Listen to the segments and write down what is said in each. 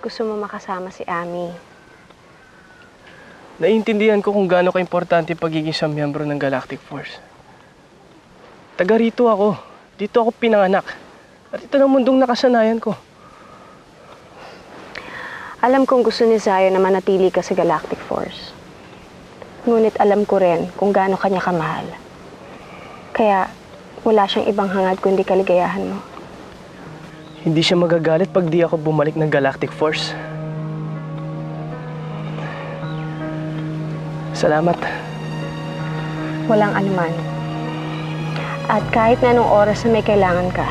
gusto mo makasama si Ami. Naiintindihan ko kung gaano ka-importante pagiging isang miyembro ng Galactic Force. Taga rito ako. Dito ako pinanganak. At ito ng mundong nakasanayan ko. Alam kong gusto ni Zion na manatili ka sa Galactic Force. Ngunit alam ko rin kung gaano kanya kamahal. Kaya wala siyang ibang hangad kundi kaligayahan mo. Hindi siya magagalit pag di ako bumalik ng Galactic Force. Salamat. Walang anuman. At kahit na anong oras na may kailangan ka,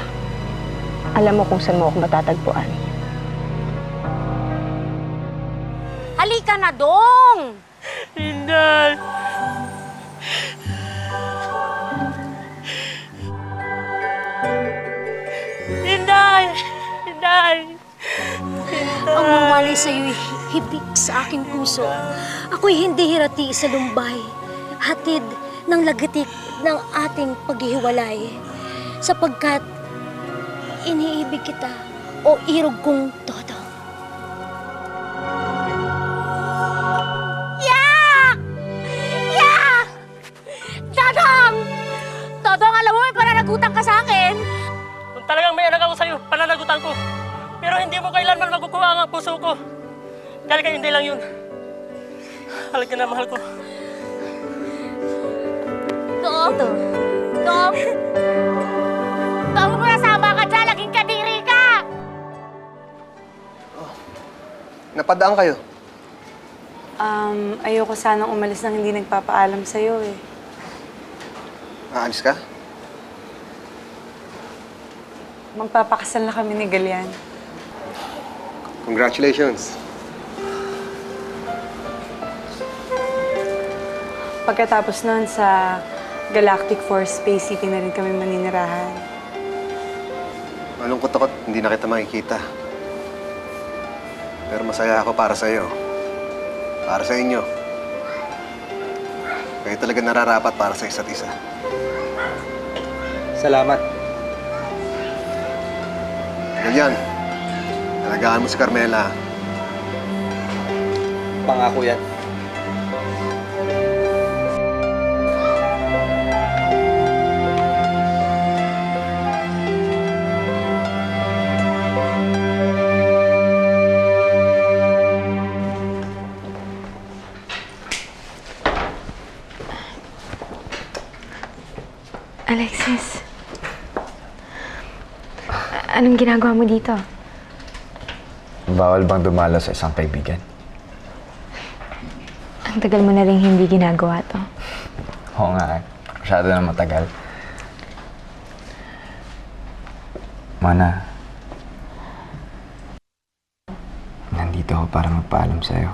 alam mo kung saan mo ako matatagpuan. Halika na, Dong! Inday! Inday! Inday! Ang mamali sa'yo'y hibik sa aking puso. Ako'y hindi hirati sa lumbay. Hatid ng lagatik ng ating paghihiwalay. Sapagkat iniibig kita o irog kong todo. Yak! Yak! Dodong! Dodong, alam mo, may pananagutan ka sa akin. Kung talagang may anak ako sa'yo, pananagutan ko. Pero hindi mo kailanman makukuha ang puso ko. Dahil kay hindi lang yun. Halika na, mahal ko. Dong! Dong! Dong, kung nasama ka dyan, laging kadiri ka! Napadaan kayo. Ayoko sanang umalis nang hindi nagpapaalam sa'yo eh. Aalis ka? Magpapakasal na kami ni Galian. Congratulations. Pagkatapos nun sa Galactic Force Space City na rin kami maninirahan. Malungkot ako't hindi na kita makikita. Pero masaya ako para sa iyo. Para sa inyo. Kayo talaga nararapat para sa isa't isa. Salamat. Ganyan. Alagaan mo si Carmela. Pangako yan. Alexis, anong ginagawa mo dito? Bawal bang dumalo sa isang kaibigan? Ang tagal mo na rin hindi ginagawa to. Oo nga, masyado na matagal. Mana, nandito ako para magpaalam sa'yo.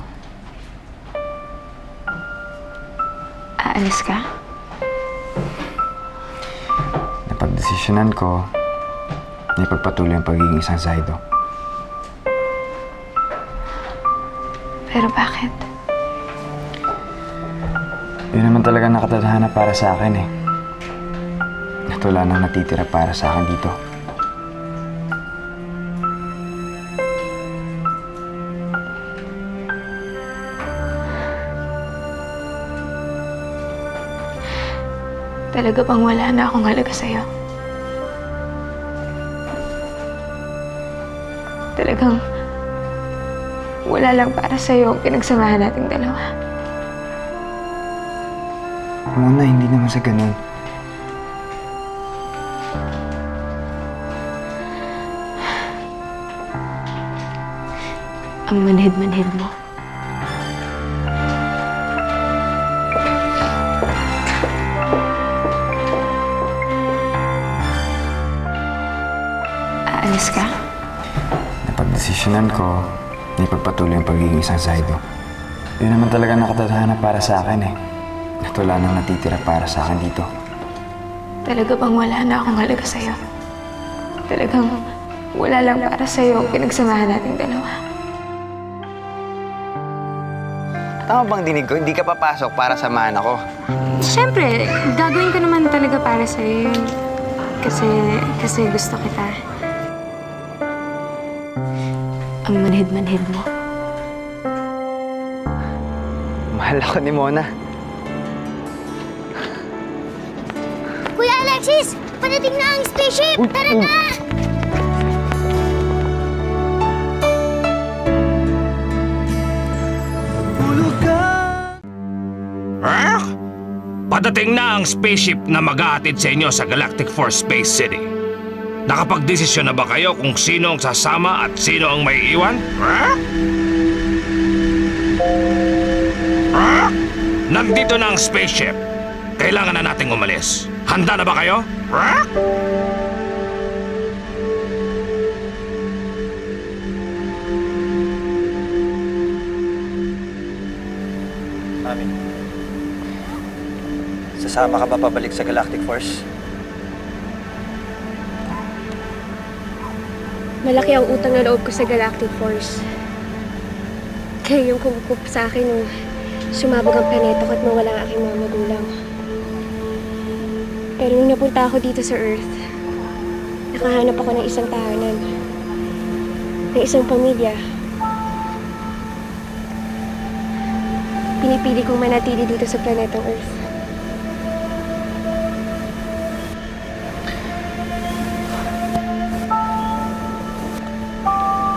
Aalis ka? Napagdesisyonan ko na ipagpatuloy ang pagiging isang Zaido. Pero bakit? Yun naman talaga nakatadhana para sa akin eh. At wala nang natitira para sa akin dito. Talaga bang wala na akong halaga sa'yo? Talagang wala lang para sa'yo ang pinagsamahan nating dalawa. Muna, hindi naman sa ganun. Ang manhid-manhid mo. Aalis ka? Napagdesisyonan ko na ipagpatuloy ang pagiging isang Zaido. Yun naman talaga nakatadhana para sa akin eh. At wala nang natitira para sa akin dito. Talaga bang wala na akong halaga sa'yo? Talagang wala lang para sa'yo ang pinagsamahan nating dalawa. Tama bang dinig ko? Hindi ka papasok para samahan ako. Siyempre, gagawin ko naman talaga para sa'yo yun. Kasi gusto kita. ang manhid-manhid mo. Mahal ako ni Mona. Kuya Alexis! Panating na ang spaceship! Tara na! Ah? Padating na ang spaceship na mag-aatid sa inyo sa Galactic Force Space City. Nakapagdesisyon na ba kayo kung sino ang sasama at sino ang may iwan? Ah? Ah? Nandito na ang spaceship. Kailangan na nating umalis. Handa na ba kayo? Ah? Amin. Sasama ka ba pabalik sa Galactic Force? Malaki ang utang na loob ko sa Galactic Force. Kaya yung kumukup sa akin nung sumabog ang planeta ko at mawala ang aking mga magulang. Pero nung napunta ako dito sa Earth, nakahanap ako ng isang tahanan, ng isang pamilya. Pinipili kong manatili dito sa planetang Earth.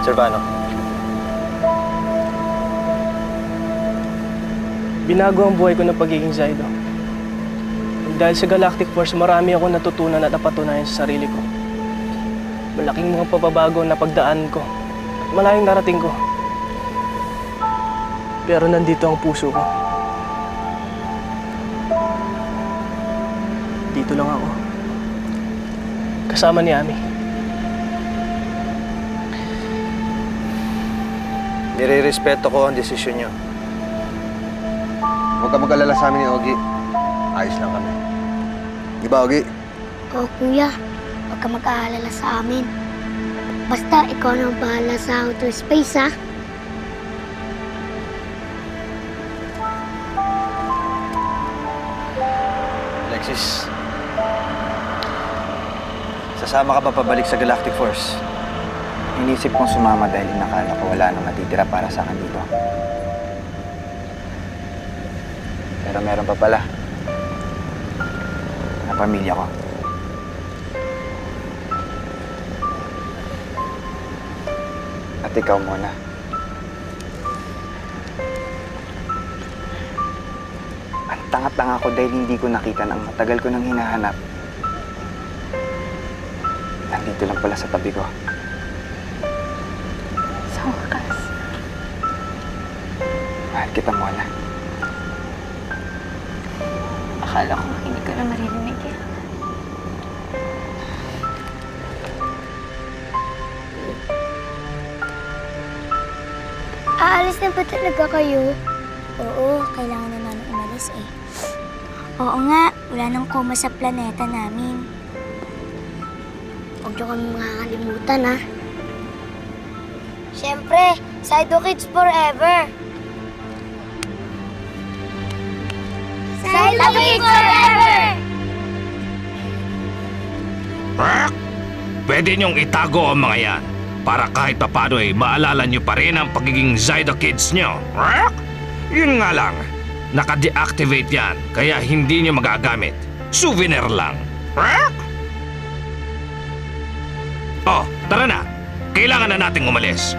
Servano, Binago ang buhay ko ng pagiging Zydo. Dahil sa Galactic Force, marami akong natutunan at napatunayan sa sarili ko. Malaking mga pababago na pagdaan ko. At malayong narating ko. Pero nandito ang puso ko. Dito lang ako. Kasama ni Ami. nire-respeto ko ang desisyon nyo. Huwag ka mag-alala sa amin ni Ogie. Ayos lang kami. Di ba, Ogie? Oo, kuya. Huwag ka mag-aalala sa amin. Basta ikaw na ang bahala sa outer space, ha? Alexis, sasama ka ba pabalik sa Galactic Force? Inisip kong sumama dahil nakala ko wala nang natitira para sa akin dito. Pero meron pa pala. Ang pamilya ko. At ikaw muna. Ang tanga-tanga ko dahil hindi ko nakita ng matagal ko nang hinahanap. Nandito lang pala sa tabi ko. Sa wakas. Mahal kita muna. Akala ko hindi ko na maririnig eh. Aalis na ba talaga kayo? Oo, kailangan na namin umalis eh. Oo nga, wala nang koma sa planeta namin. Huwag niyo kami makakalimutan, ha? Siyempre, Sido Kids forever! Sido Kids forever! Pwede niyong itago ang mga yan para kahit papano ay maalala niyo pa rin ang pagiging Zydo Kids niyo. Yun nga lang, naka-deactivate yan kaya hindi niyo magagamit. Souvenir lang. Oh, tara na. Kailangan na nating umalis.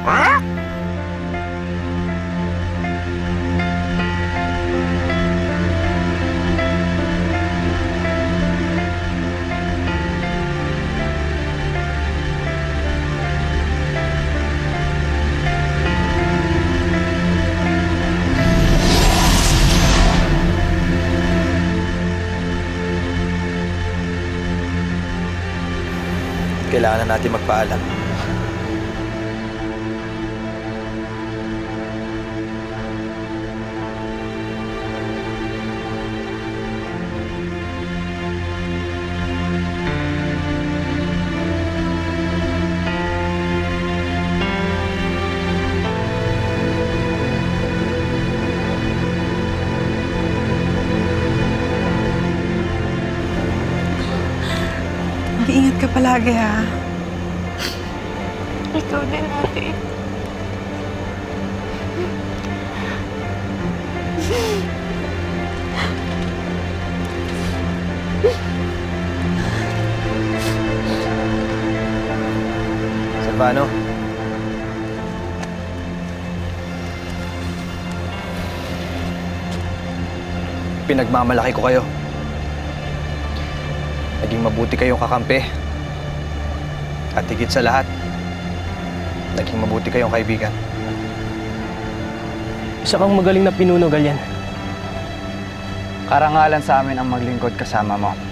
Kailangan na natin magpaalam. Mag-iingat ka palagi, ha? Ikaw din, ate. paano? Pinagmamalaki ko kayo. Naging mabuti kayong kakampi. At higit sa lahat, naging mabuti kayong kaibigan. Isa kang magaling na pinuno, Galyan. Karangalan sa amin ang maglingkod kasama mo.